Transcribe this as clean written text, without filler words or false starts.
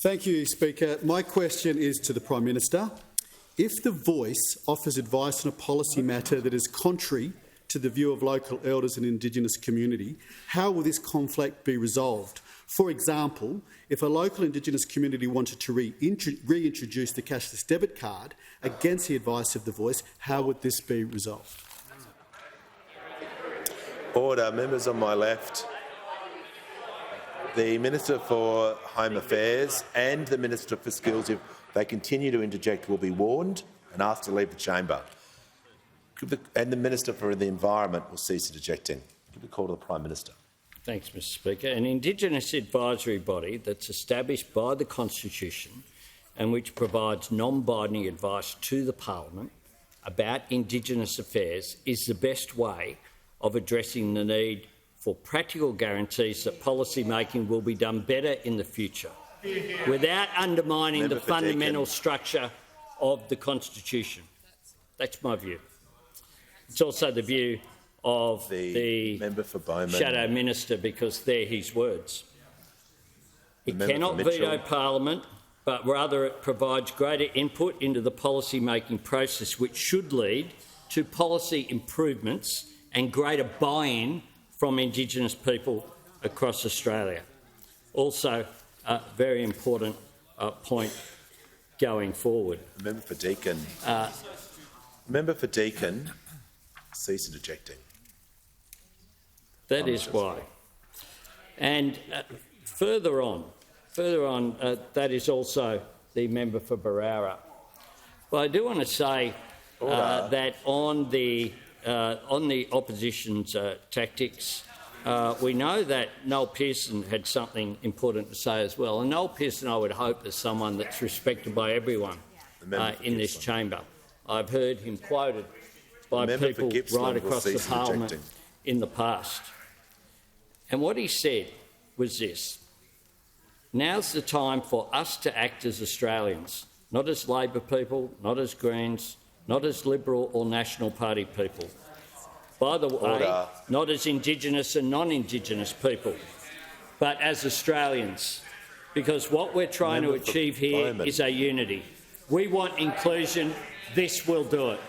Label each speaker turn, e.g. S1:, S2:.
S1: Thank you, Speaker. My question is to the Prime Minister. If the Voice offers advice on a policy matter that is contrary to the view of local elders and Indigenous community, how will this conflict be resolved? For example, if a local Indigenous community wanted to reintroduce the cashless debit card against the advice of the Voice, how would this be resolved?
S2: Order. Members on my left. The Minister for Home Affairs and the Minister for Skills, if they continue to interject, will be warned and asked to leave the chamber. And the Minister for the Environment will cease interjecting. Give a call to the Prime Minister.
S3: Thanks, Mr Speaker. An Indigenous advisory body that's established by the Constitution and which provides non-binding advice to the Parliament about Indigenous affairs is the best way of addressing the need for practical guarantees that policy making will be done better in the future without undermining the fundamental structure of the Constitution. That's my view. It's also the view of the
S2: member for Bowman.
S3: Shadow Minister, because they're his words. It cannot veto Parliament, but rather it provides greater input into the policy-making process, which should lead to policy improvements and greater buy-in from Indigenous people across Australia. Also, a very important point going forward.
S2: Member for Deakin. Member for Deakin, cease interjecting.
S3: That is why. And further on, that is also the member for Barara. But I do want to say that on the opposition's tactics, we know that Noel Pearson had something important to say as well. And Noel Pearson, I would hope, is someone that's respected by everyone in this chamber. I've heard him quoted by people right across the Parliament in the past. And what he said was this: now's the time for us to act as Australians, not as Labor people, not as Greens, not as Liberal or National Party people. By the way, not as Indigenous and non-Indigenous people, but as Australians, because what we're trying to achieve here is a unity. We want inclusion. This will do it.